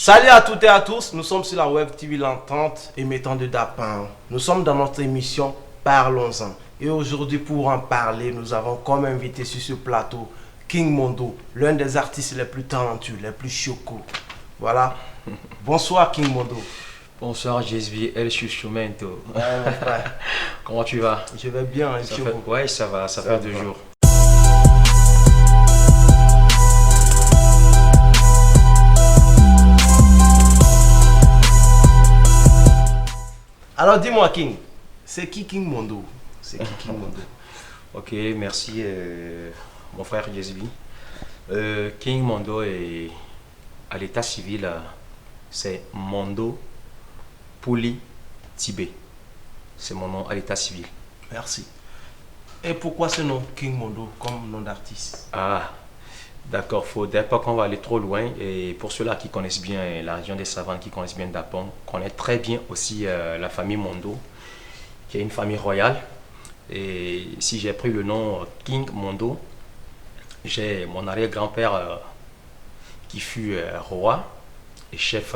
Salut à toutes et à tous, nous sommes sur la Web TV L'Entente, émettant de Dapin. Nous sommes dans notre émission Parlons-en. Et aujourd'hui, pour en parler, nous avons comme invité sur ce plateau King Mondo, l'un des artistes les plus talentueux, les plus chocos. Voilà. Bonsoir King Mondo. Bonsoir JSB, El Chuchumento. Ouais, mon frère. Comment tu vas? Je vais bien, et Ça fait... Ouais, ça va, ça fait 2 jours. Alors dis-moi King, c'est qui King Mondo? C'est qui King Mondo? Ok, merci mon frère JSB. King Mondo est à l'état civil, c'est Mondo Pouli Tibé. C'est mon nom à l'état civil. Merci. Et pourquoi ce nom King Mondo comme nom d'artiste? Ah, d'accord, faudrait pas qu'on va aller trop loin. Et pour ceux-là qui connaissent bien la région des Savanes, qui connaissent bien Dapong, connaissent très bien aussi la famille Mondo, qui est une famille royale. Et si j'ai pris le nom King Mondo, j'ai mon arrière-grand-père qui fut roi et chef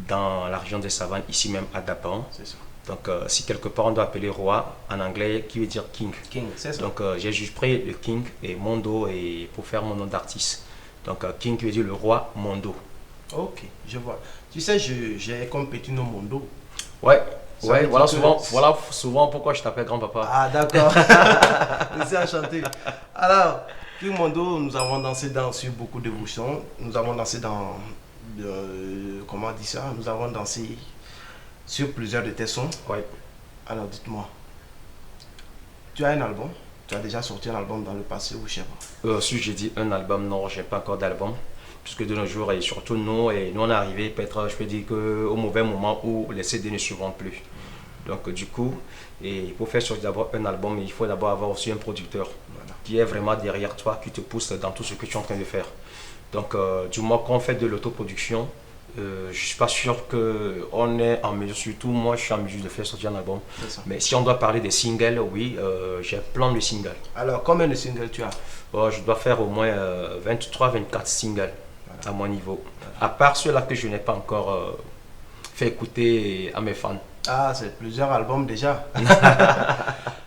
dans la région des Savanes, ici même à Dapong. C'est ça. Donc si quelque part on doit appeler roi en anglais, qui veut dire king. King, c'est ça. Donc j'ai juste pris le king et Mondo et pour faire mon nom d'artiste. Donc king qui veut dire le roi Mondo. Ok, je vois. Tu sais, j'ai comme petit nom Mondo. Ouais, Ça ouais, veut voilà dire souvent, que- voilà souvent pourquoi je t'appelle grand-papa. Ah, d'accord. Je suis enchanté. Alors, King Mondo, nous avons dansé sur beaucoup de bouchons. Nous avons dansé comment on dit ça? Nous avons dansé sur plusieurs de tes sons. Ouais. Alors, dites-moi, tu as un album? Tu as déjà sorti un album dans le passé ou je sais pas? Si j'ai dit un album, non, j'ai pas encore d'album. Puisque de nos jours, et surtout nous on est arrivé, peut-être, je peux dire qu'au mauvais moment où les CD ne suivront plus. Donc du coup, et pour faire sortir d'abord un album, il faut d'abord avoir aussi un producteur qui est vraiment derrière toi, qui te pousse dans tout ce que tu es en train de faire. Donc du moment qu'on fait de l'autoproduction, je ne suis pas sûr qu'on est en mesure, surtout moi je suis en mesure de faire sortir un album. C'est ça. Mais si on doit parler des singles, oui, j'ai plein de singles. Alors, combien de singles tu as? Je dois faire au moins 23-24 singles à mon niveau. À part ceux-là que je n'ai pas encore fait écouter à mes fans. Ah, c'est plusieurs albums déjà.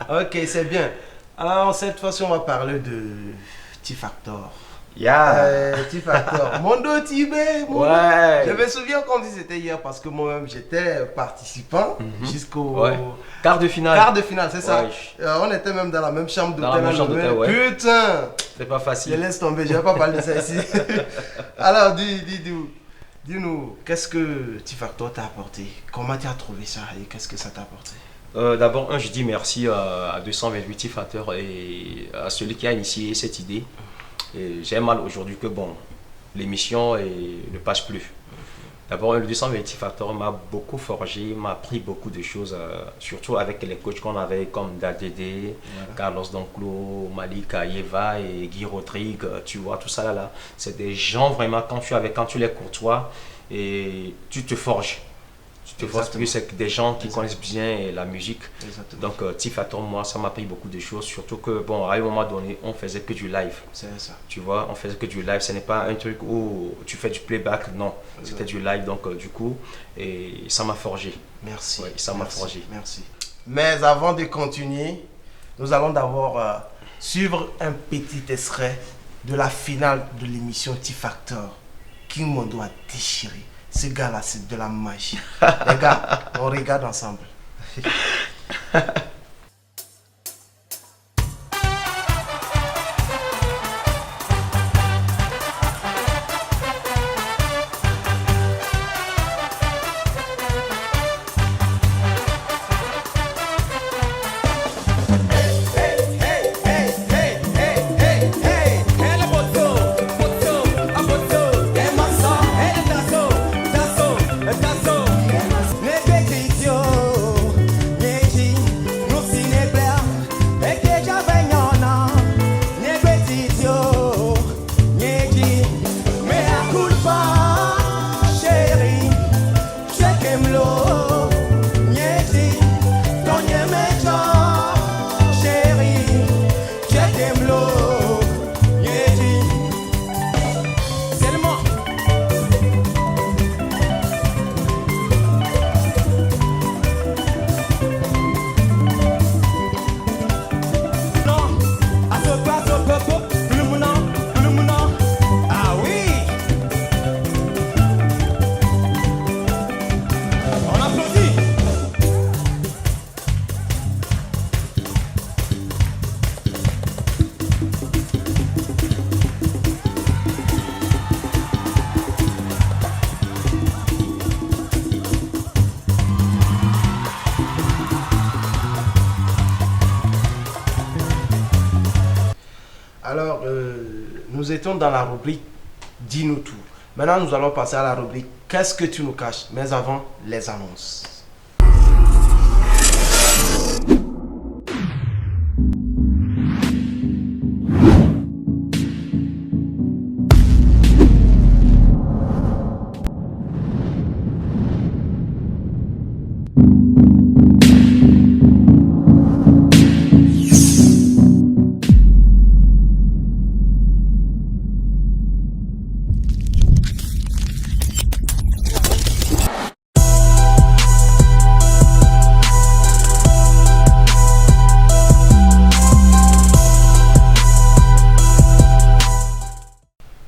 Ok, c'est bien. Alors, cette fois-ci, on va parler de T-Factor. T-Factor. Mondo Tibé. Mondo. Ouais. Je me souviens comme si c'était hier parce que moi-même j'étais participant jusqu'au Quart de finale. quart de finale, c'est ça? Ouais. On était même dans la même chambre Dans la même chambre d'hôtel. d'hôtel, ouais. Putain! C'est pas Je facile. laisse tomber, je vais pas parler de ça ici. Alors, dis-nous, qu'est-ce que T-Factor t'a apporté? Comment tu as trouvé ça et qu'est-ce que ça t'a apporté? D'abord, je dis merci à 228 Tifacteurs et à celui qui a initié cette idée. Et j'ai mal aujourd'hui que bon, l'émission ne passe plus. D'abord, le 228 Tifacteurs m'a beaucoup forgé, m'a appris beaucoup de choses, surtout avec les coachs qu'on avait comme Dadede, Carlos Donclo, Malika Yeva et Guy Rodrigue, tu vois, tout ça là. C'est des gens vraiment, quand tu les courtois, et tu te forges. Tu te forges plus, c'est des gens qui connaissent bien la musique. Exactement. Donc, Tifactor, moi, ça m'a appris beaucoup de choses, surtout que, bon, à un moment donné, on faisait que du live. C'est ça. Tu vois, on faisait que du live, ce n'est pas un truc où tu fais du playback, non, c'était du live, donc du coup, et ça m'a forgé. Merci. Ouais, ça m'a Merci. forgé. Merci. Mais avant de continuer, nous allons d'abord suivre un petit extrait de la finale de l'émission T-Factor. King Mondo a déchiré. Ce gars-là, c'est de la magie. Les gars, on regarde ensemble. Yeah. Alors, nous étions dans la rubrique Dis-nous tout. Maintenant, nous allons passer à la rubrique Qu'est-ce que tu nous caches? Mais avant, les annonces.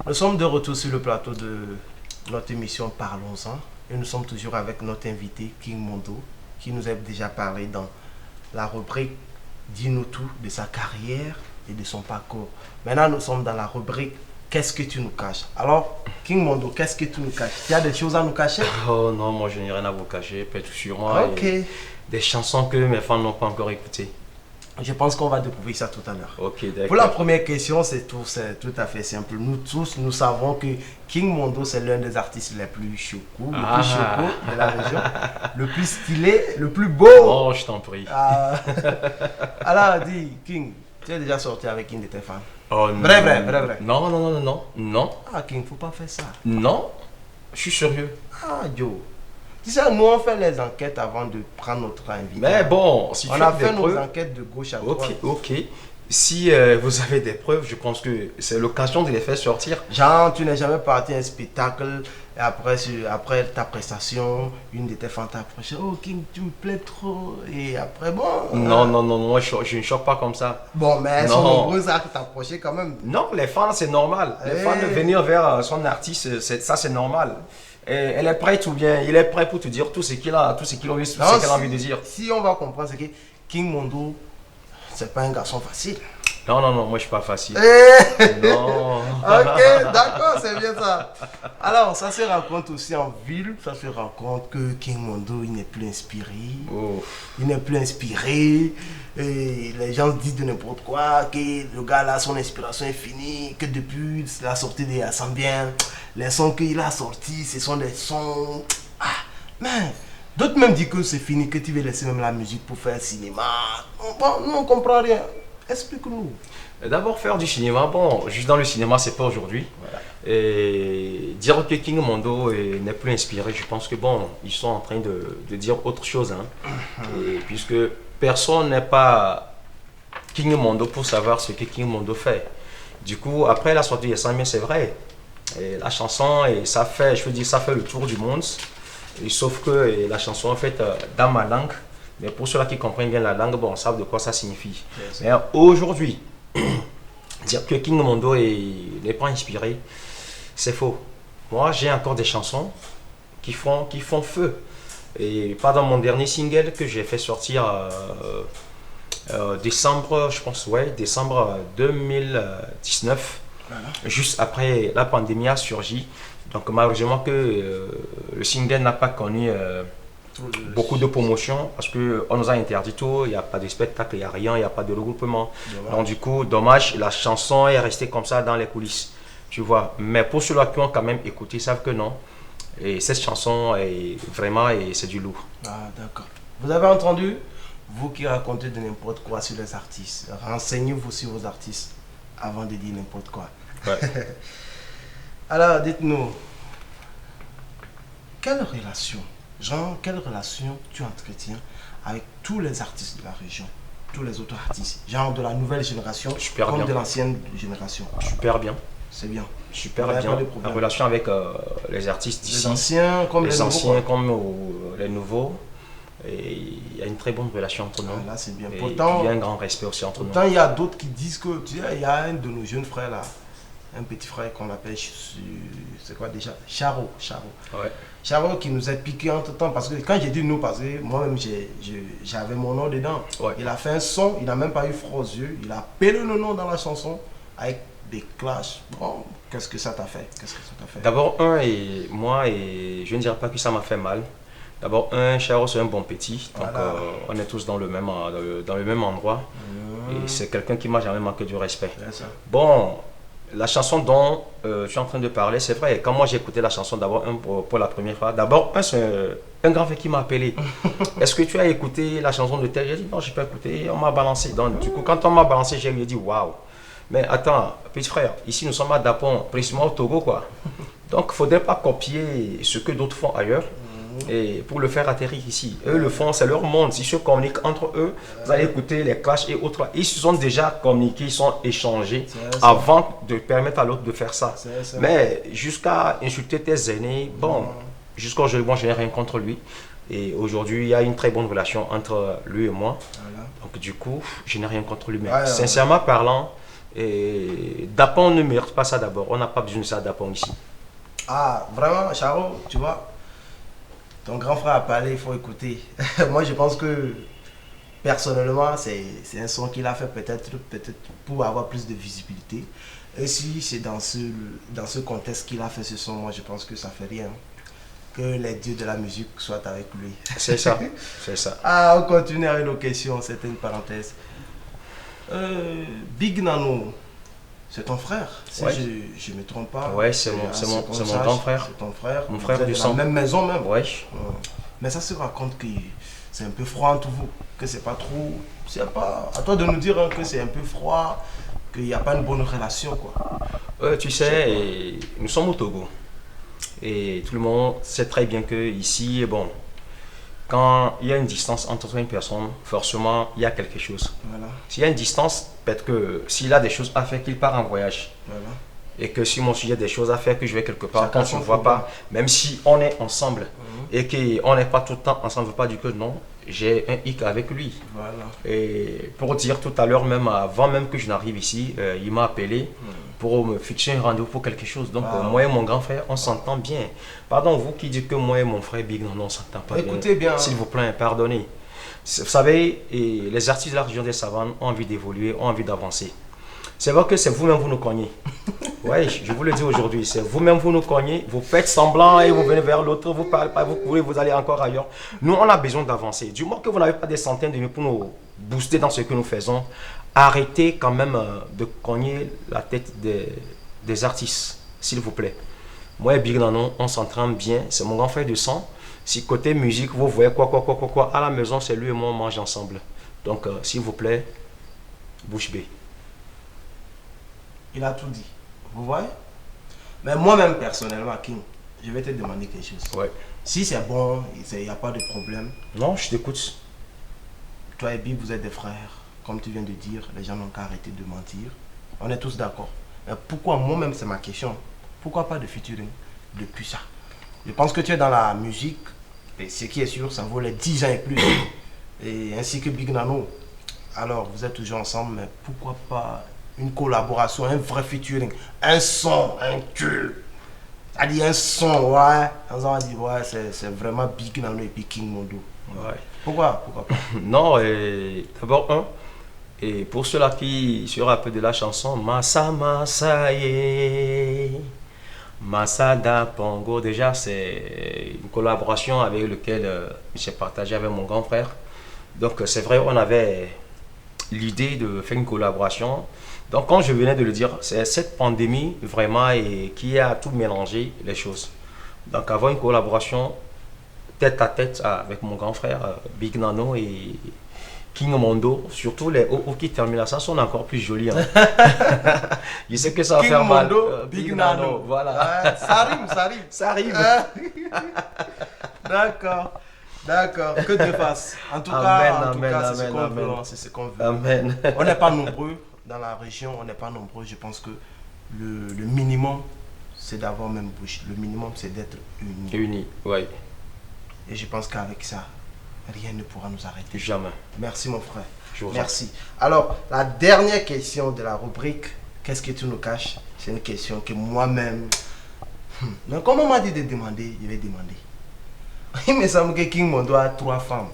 Nous sommes de retour sur le plateau de notre émission Parlons-en et nous sommes toujours avec notre invité King Mondo qui nous a déjà parlé dans la rubrique Dis-nous tout de sa carrière et de son parcours. Maintenant nous sommes dans la rubrique Qu'est-ce que tu nous caches? Alors King Mondo, qu'est-ce que tu nous caches? Il y a des choses à nous cacher? Oh non, moi je n'ai rien à vous cacher, peut-être sur moi. Ok. Des chansons que mes fans n'ont pas encore écoutées. Je pense qu'on va découvrir ça tout à l'heure. Ok, d'accord. Pour la première question, c'est tout à fait simple. Nous tous, nous savons que King Mondo, c'est l'un des artistes les plus chocos, le plus choco de la région, le plus stylé, le plus beau. Oh, je t'en prie. Alors, dis, King, tu es déjà sorti avec une de tes fans? Oh, Vrai. Non. Ah, King, faut pas faire ça. Non, je suis sérieux. Ah, Joe. Tu sais, nous, on fait les enquêtes avant de prendre notre invité. Mais bon, si on tu a as des fait nos preuves, enquêtes de gauche à droite. ok. Si vous avez des preuves, je pense que c'est l'occasion de les faire sortir. Genre, tu n'es jamais parti à un spectacle et après ta prestation, une de tes fans t'a approché. Oh, King, tu me plais trop. Et après, bon. Non, moi je ne choque pas comme ça. Bon, mais elles sont Non. nombreuses à t'approcher quand même. Non, les fans, c'est normal. Les fans de venir vers son artiste, ça c'est normal. Et elle est prête ou bien il est prêt pour te dire tout ce qu'il a, tout ce qu'elle a envie de dire. Si on va comprendre, c'est que King Mondo, c'est pas un garçon facile. Non, moi je suis pas facile. Eh, Non. ok, d'accord, c'est bien ça. Alors, ça se rencontre aussi en ville. Ça se rencontre que King Mondo, il n'est plus inspiré. Oh. Il n'est plus inspiré. Et les gens disent de n'importe quoi. Que le gars là, son inspiration est finie. Que depuis la sortie de Assambien, les sons qu'il a sortis, ce sont des sons. Ah, mais d'autres même disent que c'est fini, que tu veux laisser même la musique pour faire cinéma. Bon, nous on comprend rien. Explique-nous. D'abord faire du cinéma, bon, juste dans le cinéma, c'est pas aujourd'hui. Voilà. Et dire que King Mondo n'est plus inspiré, je pense que bon, ils sont en train de dire autre chose. Hein. Et puisque personne n'est pas King Mondo pour savoir ce que King Mondo fait. Du coup, après la sortie de Yassamien, c'est vrai. Et la chanson, et ça fait, je veux dire, ça fait le tour du monde. Et sauf que la chanson est faite dans ma langue. Mais pour ceux-là qui comprennent bien la langue, bon, savent de quoi ça signifie. Yes. Mais aujourd'hui, dire que King Mondo n'est pas inspiré, c'est faux. Moi, j'ai encore des chansons qui font feu. Et pas dans mon dernier single que j'ai fait sortir décembre, je pense, ouais, décembre 2019. Voilà. Juste après la pandémie a surgi. Donc malheureusement que le single n'a pas connu beaucoup de promotions parce qu'on nous a interdit tout, il n'y a pas de spectacle, il n'y a rien, il n'y a pas de regroupement. Dommage. Donc du coup, dommage, la chanson est restée comme ça dans les coulisses. Tu vois, mais pour ceux-là qui ont quand même écouté, savent que non. Et cette chanson est vraiment, et c'est du lourd. Ah, d'accord. Vous avez entendu? Vous qui racontez de n'importe quoi sur les artistes, renseignez-vous sur vos artistes avant de dire n'importe quoi. Ouais. Alors, dites-nous, quelle relation tu entretiens avec tous les artistes de la région, tous les autres artistes, genre de la nouvelle génération Super comme bien. de l'ancienne génération? Super bien. C'est bien. Super Vous avez bien. pas de problème. En relation avec les artistes Les d'ici, anciens comme les les nouveaux, anciens quoi. comme les nouveaux. Et il y a une très bonne relation entre nous. Ah, là, c'est bien. Et Pourtant, il y a un grand respect aussi entre nous. pourtant, il y a d'autres qui disent que, tu sais, il y a un de nos jeunes frères là, un petit frère qu'on appelle, c'est quoi déjà? Charo. Ouais. Charo qui nous a piqué entre temps parce que quand j'ai dit nous, parce que moi-même j'avais mon nom dedans. Ouais. Il a fait un son, il n'a même pas eu froid aux yeux, il a appelé le nom dans la chanson avec des clashs. Bon, qu'est-ce que ça t'a fait? D'abord, je ne dirais pas que ça m'a fait mal. D'abord, Charo, c'est un bon petit. Donc, Voilà. on est tous dans le même endroit. Et c'est quelqu'un qui m'a jamais manqué du respect. C'est ça. Bon, la chanson dont je suis en train de parler, c'est vrai. Quand moi j'ai écouté la chanson d'abord pour la première fois, d'abord, c'est un grand frère qui m'a appelé. Est-ce que tu as écouté la chanson de tel? J'ai dit non, je n'ai pas écouté. On m'a balancé. Donc, du coup, quand on m'a balancé, j'ai dit waouh. Mais attends, petit frère, ici nous sommes à Dapon, précisément au Togo, quoi. Donc, il ne faudrait pas copier ce que d'autres font ailleurs et pour le faire atterrir ici. Eux le font, c'est leur monde. S'ils se communiquent entre eux, vous allez écouter les clashs et autres. Ils se sont déjà communiqués, ils sont échangés avant de permettre à l'autre de faire ça. Mais jusqu'à insulter tes aînés, bon, jusqu'à aujourd'hui, moi, je n'ai rien contre lui. Et aujourd'hui, il y a une très bonne relation entre lui et moi. Voilà. Donc, du coup, je n'ai rien contre lui. Mais sincèrement parlant, Dapon ne mérite pas ça d'abord. On n'a pas besoin de ça à Dapon ici. Ah, vraiment, Charo, tu vois, ton grand frère a parlé, il faut écouter. Moi, je pense que, personnellement, c'est un son qu'il a fait peut-être pour avoir plus de visibilité. Et si c'est dans ce contexte qu'il a fait ce son, moi, je pense que ça fait rien. Que les dieux de la musique soient avec lui. C'est ça, c'est ça. Ah, on continue avec nos questions, c'était une parenthèse. Big Nano, c'est ton frère, si je ne me trompe pas. Ouais, c'est mon grand frère. C'est ton frère. Mon frère du sang. Dans la même maison même. Ouais. Mais ça se raconte que c'est un peu froid entre vous, que c'est pas trop. C'est pas à toi de nous dire que c'est un peu froid, qu'il n'y a pas une bonne relation, quoi. Tu sais, nous sommes au Togo. Et tout le monde sait très bien que ici, bon, quand il y a une distance entre une personne, forcément, il y a quelque chose. Voilà. S'il y a une distance, peut-être que s'il a des choses à faire, qu'il part en voyage. Voilà. Et que si moi aussi, il y a des choses à faire, que je vais quelque part, qu'on ne se voit pas, même si on est ensemble et qu'on n'est pas tout le temps ensemble, pas du que non, j'ai un hic avec lui. Voilà. Et pour dire tout à l'heure, même avant même que je n'arrive ici, il m'a appelé pour me fixer un rendez-vous pour quelque chose. Donc moi et mon grand frère, on s'entend bien. Pardon, vous qui dites que moi et mon frère Big, non, on ne s'entend pas bien. Écoutez bien. S'il vous plaît, pardonnez. Vous savez, les artistes de la région des Savanes ont envie d'évoluer, ont envie d'avancer. C'est vrai que c'est vous-même, vous nous cognez. Oui, je vous le dis aujourd'hui, c'est vous-même, vous nous cognez, vous faites semblant et vous venez vers l'autre, vous parlez pas, vous courez, vous allez encore ailleurs. Nous, on a besoin d'avancer. Du moment que vous n'avez pas des centaines de millions pour nous booster dans ce que nous faisons, arrêtez quand même de cogner la tête des artistes, s'il vous plaît. Moi et Big Nano, on s'entend bien, c'est mon grand frère de sang. Si côté musique, vous voyez quoi, à la maison, c'est lui et moi, on mange ensemble. Donc, s'il vous plaît, bouche bée. Il a tout dit. Vous voyez? Mais moi-même, personnellement, King, je vais te demander quelque chose. Ouais. Si c'est bon, il n'y a pas de problème. Non, je t'écoute. Toi et Big, vous êtes des frères. Comme tu viens de dire, les gens n'ont qu'à arrêter de mentir. On est tous d'accord. Mais pourquoi, moi-même, c'est ma question. Pourquoi pas de featuring depuis ça? Je pense que tu es dans la musique. Et ce qui est sûr, ça vaut les 10 ans et plus. Et ainsi que Big Nano. Alors, vous êtes toujours ensemble, mais pourquoi pas une collaboration, un vrai featuring, un son, un cul. C'est-à-dire un son, ouais. On va dire, ouais, c'est vraiment Big Nano et puis King Mondo. Ouais. Pourquoi pas? Non, d'abord, et pour ceux-là qui se rappellent de la chanson, Massa Massa Ye, Massa Da Pongo, déjà c'est une collaboration avec laquelle j'ai partagé avec mon grand frère. Donc c'est vrai, on avait l'idée de faire une collaboration. Donc, quand je venais de le dire, c'est cette pandémie vraiment qui a tout mélangé les choses. Donc, avoir une collaboration tête à tête avec mon grand frère Big Nano et King Mondo, surtout les OO qui terminent là, ça sont encore plus jolis. Hein. Je sais que ça va King faire mal. Mondo, Big Nano. Voilà. Ça rime, ça rime. Ça arrive. D'accord. Que Dieu fasse. En tout cas, c'est ce qu'on veut. Amen. On n'est pas nombreux. Dans la région, on n'est pas nombreux. Je pense que le minimum, c'est d'avoir même bouche. Le minimum, c'est d'être unis. Unis, oui. Et je pense qu'avec ça, rien ne pourra nous arrêter. Jamais. Merci, mon frère. Merci. Alors, la dernière question de la rubrique, qu'est-ce que tu nous caches? C'est une question que moi-même... Donc, comme on m'a dit de demander, je vais demander. Il me semble que King Mondo a 3 femmes.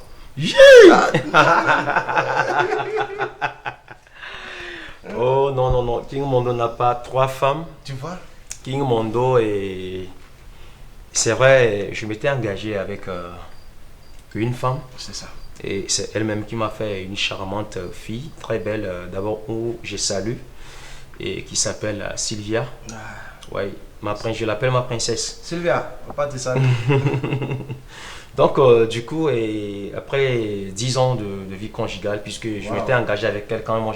Oh non, King Mondo n'a pas 3 femmes. Tu vois? King Mondo est... C'est vrai, je m'étais engagé avec une femme. C'est ça. Et c'est elle-même qui m'a fait une charmante fille, très belle, d'abord où je salue, et qui s'appelle Sylvia. Ouais, je l'appelle ma princesse. Sylvia, papa te salue. Donc, du coup, et après 10 ans de vie conjugale, puisque je m'étais engagé avec elle quand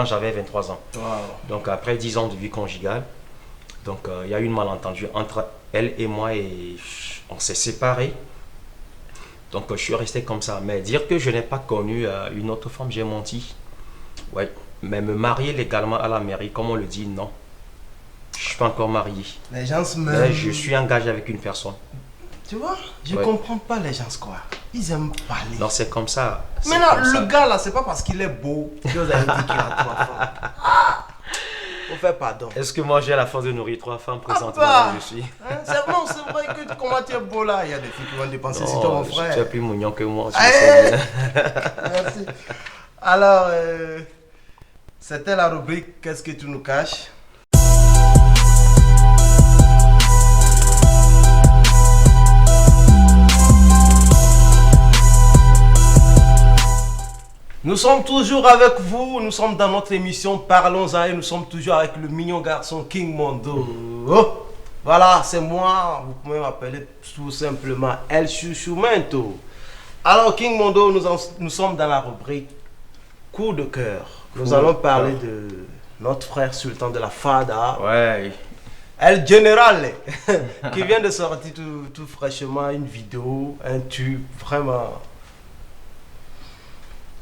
j'avais 23 ans. Wow. Donc, après 10 ans de vie conjugale, donc il y a eu une malentendu entre elle et moi et on s'est séparés. Donc, je suis resté comme ça. Mais dire que je n'ai pas connu une autre femme, j'ai menti. Ouais. Mais me marier légalement à la mairie, comme on le dit, non. Je ne suis pas encore marié. Les gens se meurent. Mais je suis engagé avec une personne. Tu vois, je comprends pas les gens quoi. Ils aiment parler. Non, c'est comme ça. Maintenant, le gars là, c'est pas parce qu'il est beau que vous avez dit qu'il a 3 femmes. Faut faire pardon. Est-ce que moi j'ai la force de nourrir 3 femmes présentement où je suis? C'est vrai que comment tu es beau là. Il y a des filles qui vont dépenser sur toi, mon frère. Tu es plus mignon que moi. Merci. Alors, c'était la rubrique Qu'est-ce que tu nous caches? Nous sommes toujours avec vous, nous sommes dans notre émission Parlons-en et nous sommes toujours avec le mignon garçon King Mondo. Oh, voilà, c'est moi, vous pouvez m'appeler tout simplement El Chouchoumento. Alors King Mondo, nous sommes dans la rubrique Coup de cœur. Nous allons parler de notre frère Sultan de la Fada. Ouais. El General, qui vient de sortir tout fraîchement une vidéo, un tube, vraiment...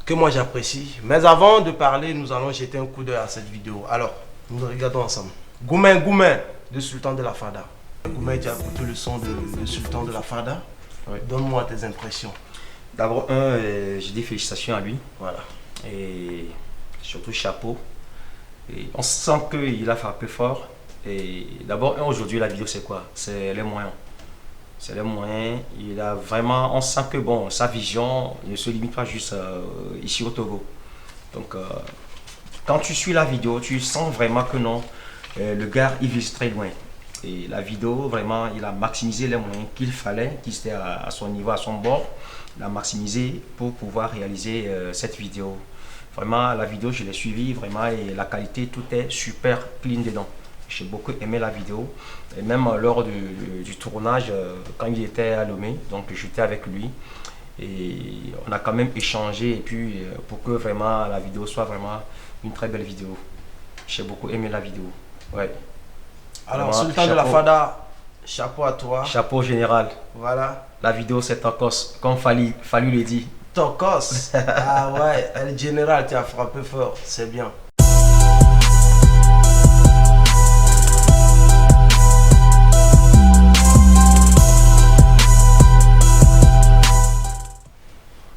que moi j'apprécie. Mais avant de parler, nous allons jeter un coup d'œil à cette vidéo. Alors, nous regardons ensemble. Goumen Goumen de Sultan de la Fada. Goumen, tu as écouté le son de Sultan de la Fada. Ouais. Donne-moi tes impressions. D'abord, je dis félicitations à lui. Voilà. Et surtout chapeau. Et on sent qu'il a frappé fort. Et d'abord, aujourd'hui, la vidéo, c'est quoi? C'est les moyens. C'est les moyens. Il a vraiment, on sent que bon, sa vision ne se limite pas juste ici au Togo. Donc, quand tu suis la vidéo, tu sens vraiment que non, le gars, il vise très loin. Et la vidéo, vraiment, il a maximisé les moyens qu'il fallait, qui étaient à son niveau, à son bord. Il a maximisé pour pouvoir réaliser cette vidéo. Vraiment, la vidéo, je l'ai suivie, vraiment, et la qualité, tout est super clean dedans. J'ai beaucoup aimé la vidéo. Et même lors du tournage, quand il était à Lomé, donc j'étais avec lui. Et on a quand même échangé, et puis pour que vraiment la vidéo soit vraiment une très belle vidéo. J'ai beaucoup aimé la vidéo. Ouais. Alors, Sultan de la Fada, chapeau à toi. Chapeau général. Voilà. La vidéo, c'est Tokos, comme Fallu le dit. Tokos. Ah ouais, le général, tu as frappé fort, c'est bien.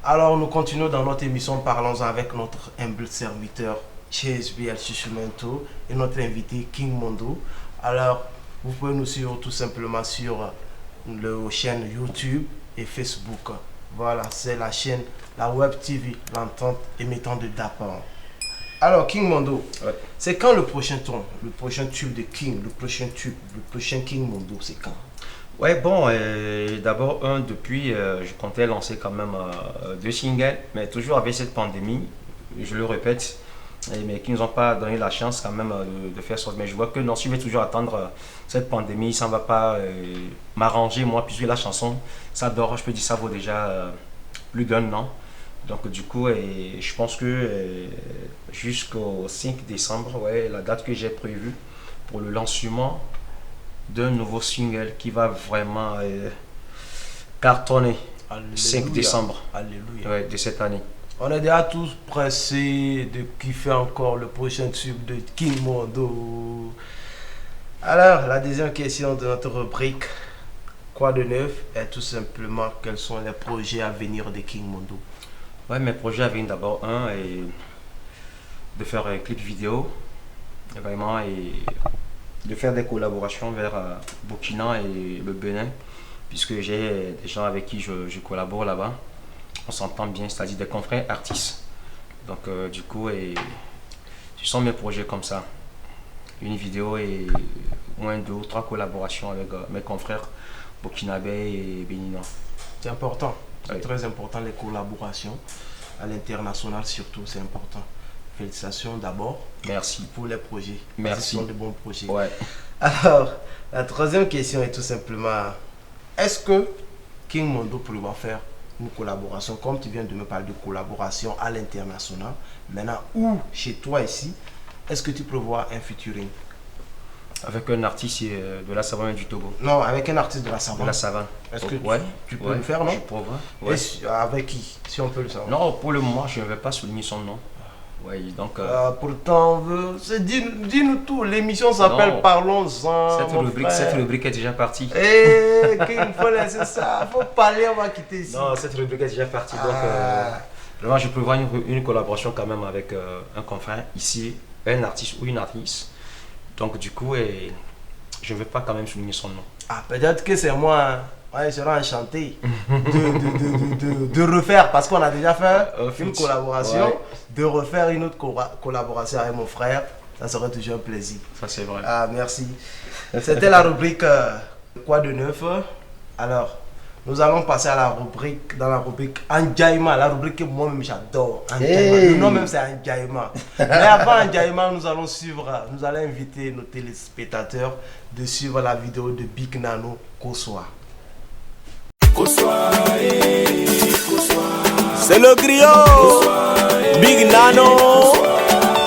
Alors, nous continuons dans notre émission Parlons-en avec notre humble serviteur CSB El Chouchoumento et notre invité King Mondo. Alors, vous pouvez nous suivre tout simplement sur la chaîne YouTube et Facebook. Voilà, c'est la chaîne, la Web TV, l'entente émettant de Dapan. Alors, King Mondo, ouais. C'est quand le prochain ton, le prochain tube de King, le prochain King Mondo, c'est quand? Ouais, bon, d'abord, depuis, je comptais lancer quand même 2 singles, mais toujours avec cette pandémie, je le répète, mais qui ne nous ont pas donné la chance quand même de faire ça. Mais je vois que non, si je vais toujours attendre cette pandémie, ça ne va pas m'arranger, moi, puisque la chanson, ça dort, je peux dire, ça vaut déjà plus d'un an. Donc, du coup, je pense que jusqu'au 5 décembre, ouais, la date que j'ai prévue pour le lancement d'un nouveau single qui va vraiment cartonner. Alléluia. 5 décembre. Alléluia. Ouais, de cette année. On est déjà tous pressés de kiffer encore le prochain tube de King Mondo. Alors, la deuxième question de notre rubrique, quoi de neuf, est tout simplement quels sont les projets à venir de King Mondo. Ouais, mes projets à venir d'abord, et de faire un clip vidéo, vraiment, et de faire des collaborations vers Burkina et le Bénin, puisque j'ai des gens avec qui je collabore là-bas. On s'entend bien, c'est-à-dire des confrères artistes. Donc du coup, ce sont mes projets comme ça. Une vidéo et au moins 2 ou 3 collaborations avec mes confrères burkinabés et béninois. C'est important. C'est très important, les collaborations à l'international surtout, c'est important. Félicitations d'abord. Merci. Pour les projets. Merci. Ce sont de bons projets. Ouais. Alors, la troisième question est tout simplement, est-ce que King Mondo prévoit faire une collaboration, comme tu viens de me parler de collaboration à l'international, maintenant, ou chez toi ici, est-ce que tu prévois un featuring? Avec un artiste de la savane du Togo. Non, avec un artiste de la savane. De la savane. Est-ce que ouais, tu peux le faire, non? Je prévois. Ouais. Et avec qui, si on peut le savoir? Non, pour le moment, je ne vais pas souligner son nom. Ouais, donc, pourtant, on veut. Dis-nous tout. L'émission s'appelle Parlons-en. Cette rubrique est déjà partie. Eh, qu'il faut laisser ça. Faut parler, on va quitter ici. Non, cette rubrique est déjà partie. Donc, vraiment, je prévois une collaboration quand même avec un confrère ici, un artiste ou une artiste. Donc, du coup, je ne vais pas quand même souligner son nom. Ah, peut-être que c'est moi. Ouais, je serais enchanté de refaire, parce qu'on a déjà fait une collaboration, de refaire une autre collaboration avec mon frère. Ça serait toujours un plaisir. Ça, c'est vrai. Ah, merci. C'était la rubrique Quoi de neuf? Alors, nous allons passer à la rubrique, dans la rubrique Anjaïma, la rubrique que moi-même j'adore. Hey. Le nom même c'est Anjaïma. Mais avant Anjaïma, nous allons inviter nos téléspectateurs de suivre la vidéo de Big Nano Koswa. C'est le griot Big Nano.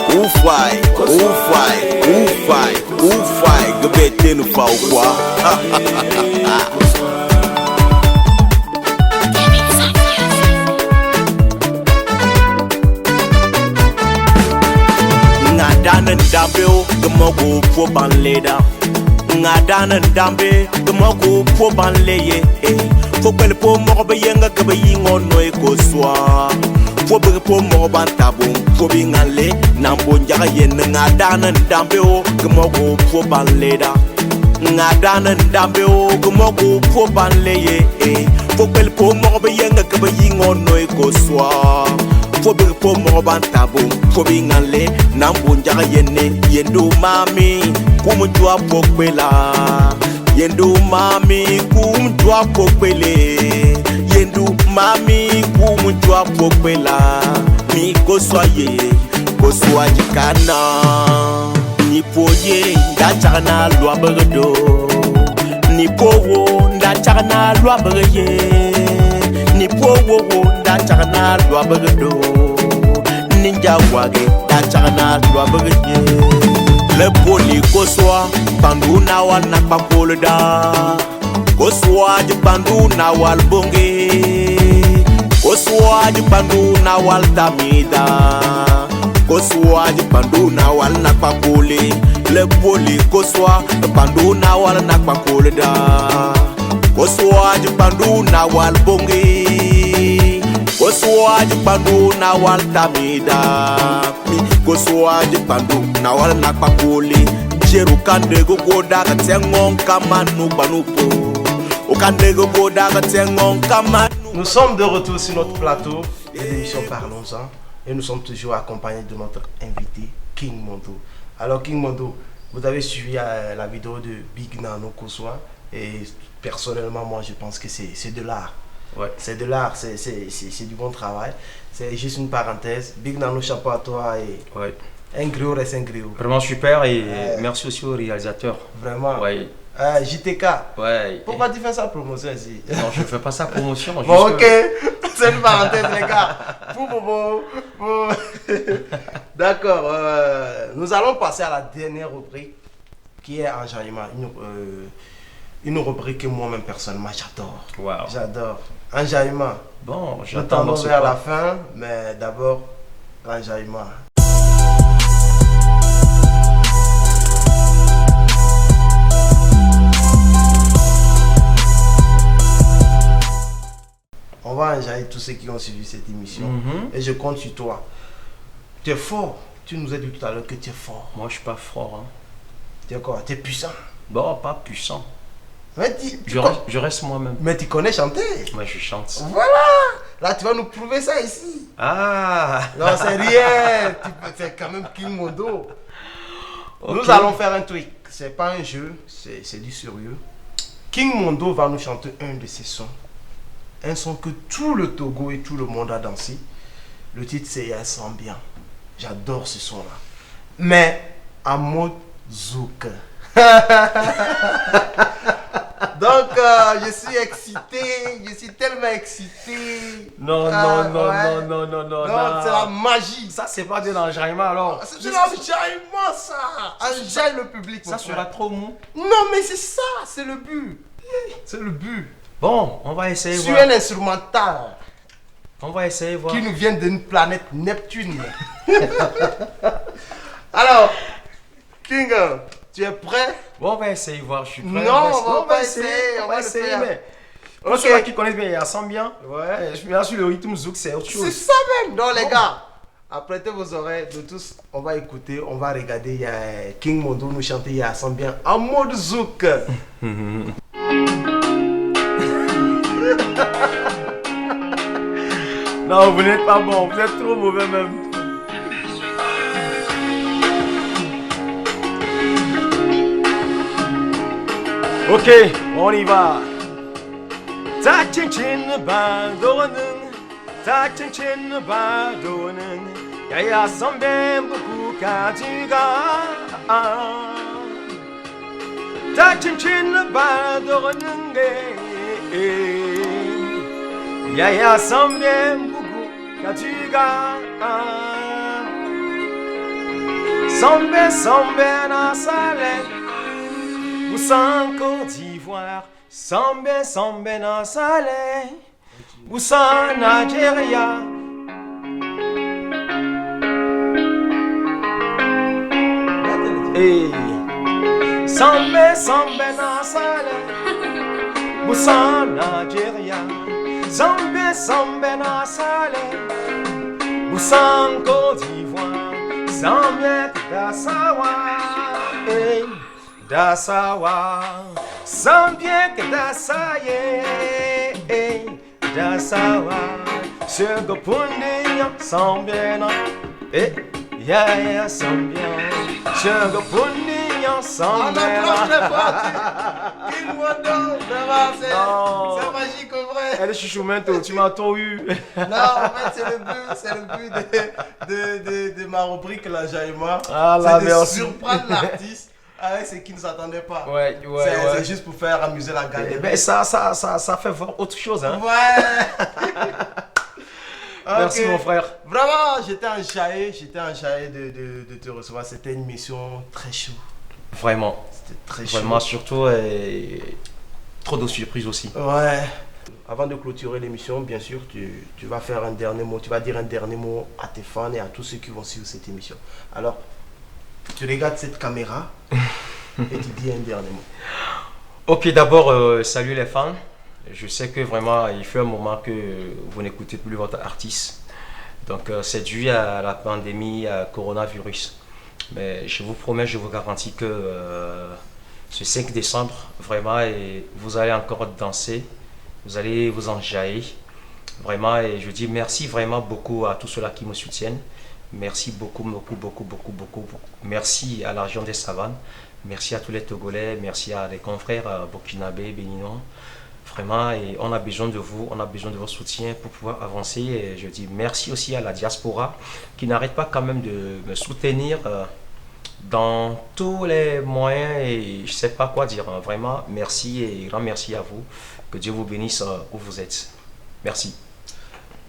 Oufai, oufai, oufai, oufai. Gebete nous pas ou quoi? Ngadanen dambeo gemogo po ban leda. Ngadanen dambe gemogo po ban leye. Faut que le pot morbe yenga que yingo no ekoswa. Faut que le pot morbe tabou, faut bingale, nambo njaga yen ngadanen dambeo gemogo po ban leda. Ngadanen dambeo gemogo po ban leye. Faut que le pot morbe yenga que yingo no ekoswa. Faut que le pot morbe tabou, faut bingale, nambo njaga yen yendu mami, kumu jwa pokwela. Yendu mami kumjua pokwele. Yendu mami kumjua pokwela. Mi koswaye koswa jikana. Nipoye ndachana lwa berdo. Nipowo ndachana lwa berye. Nipowo ndachana lwa berdo. Ninja wage ndachana lwa berye. Le poli koswa pandu na wal na pakolda. Koswa di pandu na wal bonge. Koswa di pandu na wal tamida. Koswa di pandu na wal na pakole. Le poli koswa pandu na wal na pakolda. Koswa di pandu na wal bonge. Koswa di pandu na wal tamida. Koswa di pandu na wal na pakole. Jeru kandego goda katengon kamanu banupo. O kandego goda katengon kamanu. Nous sommes de retour sur notre plateau de l'émission Parlons-en et nous sommes toujours accompagnés de notre invité King Mondo. Alors King Mondo, vous avez suivi la vidéo de Big Nano Koswa et personnellement moi je pense que c'est de l'art. Ouais. C'est de l'art, c'est du bon travail. C'est juste une parenthèse. Big Nano, chapeau à toi et ouais. Un griot reste un griot. Vraiment super et merci aussi au réalisateur. Vraiment. Ouais. JTK. Ouais. Pourquoi tu fais ça promotion ici? Non, je ne fais pas ça promotion. Bon, ok. C'est une parenthèse, les gars. D'accord. Nous allons passer à la dernière rubrique qui est Enjaillement. Une rubrique que moi-même personnellement j'adore. Wow. J'adore. Enjaillement. Bon, j'attends vers la fin, mais d'abord, Enjaillement. On va enjailler tous ceux qui ont suivi cette émission. Et je compte sur toi. Tu es fort. Tu nous as dit tout à l'heure que tu es fort. Moi, je suis pas fort. Hein. Tu es quoi? Tu es puissant. Bon, pas puissant. Mais je reste moi-même. Mais tu connais chanter. Moi, je chante. Voilà. Là, tu vas nous prouver ça ici. Ah. Non, c'est rien. C'est quand même King Mondo. Okay. Nous allons faire un truc. C'est pas un jeu. C'est du sérieux. King Mondo va nous chanter un de ses sons. un son que tout le Togo et tout le monde a dansé. Le titre c'est Elle sent bien. J'adore ce son-là. Mais en mode zouk. Donc je suis excité, je suis tellement excité. Non, Non, c'est la magie. Ça, c'est pas de l'enjaillement alors. C'est l'enjaillement ça. Enjaille le public. Ça sera trop mou. Non, mais c'est ça, c'est le but. C'est le but. Bon, on va essayer Sur voir. un instrumental On va essayer voir. qui nous vient d'une planète Neptune. Alors, King, tu es prêt? Bon, on va essayer voir. Je suis prêt. Non, on va pas essayer. On va essayer, faire. mais. Pour Ok. ceux qui connaissent bien, il sent bien. Ouais. Je suis sur le rythme zouk, c'est autre C'est chose. ça même. Donc les gars, apprêtez vos oreilles de tous. On va écouter, on va regarder. Il y a King Mondo nous chanter Il y a sent bien en mode zouk. Non, vous n'êtes pas bon, vous êtes trop mauvais même. Ok, on y va. Ta chin chin ba donen, ta chin chin ba donen. Ya sambe buku kajiga. Ta chin chin ba donen ya sambe buku kajiga. Sambe na sale. Boussan Côte d'Ivoire, Sambe na Salé, Boussan Nigeria. Hey. Sambe na Salé, Boussan Nigeria. Sambe na Salé, Boussan Côte d'Ivoire, Sambe Dasawa. Hey. Dasawa, Sambien que Dasaye, Dasawa, Sugapundi, Sambiena, ya Sambien, Sugapundi, Sambiena. King Mondo, vraiment, c'est magique au vrai. Elle est chuchoumento, tu m'as trop eu. Non, en fait, c'est le but de ma rubrique l'enjaillement. Ah là, c'est de merci. surprendre l'artiste avec ce qu'il ne s'attendait pas. Ouais. C'est juste pour faire amuser la garde. Ben ça fait voir autre chose, hein. Ouais. Merci Ok. mon frère. Vraiment, j'étais enjaillé de te recevoir. C'était une mission très chaude. Vraiment. C'était très chaud. Vraiment, surtout, trop de surprises aussi. Ouais. Avant de clôturer l'émission, bien sûr, tu vas faire un dernier mot. Tu vas dire un dernier mot à tes fans et à tous ceux qui vont suivre cette émission. Alors, tu regardes cette caméra et tu dis un dernier mot. Ok, d'abord, salut les fans. Je sais que vraiment, il fait un moment que vous n'écoutez plus votre artiste. Donc, c'est dû à la pandémie, à coronavirus. Mais je vous promets, je vous garantis que ce 5 décembre, vraiment, vous allez encore danser. Vous allez vous enjailler. Vraiment, et je dis merci vraiment beaucoup à tous ceux-là qui me soutiennent. Merci beaucoup. Merci à la région des Savanes. Merci à tous les Togolais. Merci à les confrères burkinabés, béninois. Vraiment, et on a besoin de vous, on a besoin de vos soutiens pour pouvoir avancer. Et je dis merci aussi à la diaspora qui n'arrête pas quand même de me soutenir dans tous les moyens et je ne sais pas quoi dire. Vraiment, merci et grand merci à vous. Que Dieu vous bénisse où vous êtes. Merci.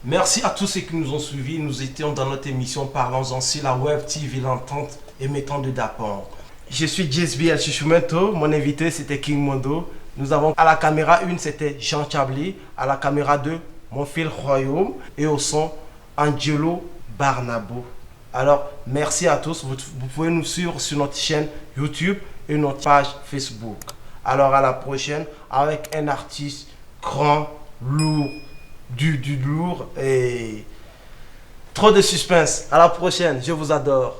Merci à tous ceux qui nous ont suivis. Nous étions dans notre émission Parlons-en sur la Web TV, l'entente émettant de Dapon. Je suis JSB El Chichumento. Mon invité, c'était King Mondo. Nous avons à la caméra 1, c'était Jean Chabli. À la caméra 2, Mon Fil Royaume. Et au son, Angelo Barnabo. Alors, merci à tous. Vous pouvez nous suivre sur notre chaîne YouTube et notre page Facebook. Alors, à la prochaine avec un artiste grand, lourd, du lourd et trop de suspense. À la prochaine. Je vous adore.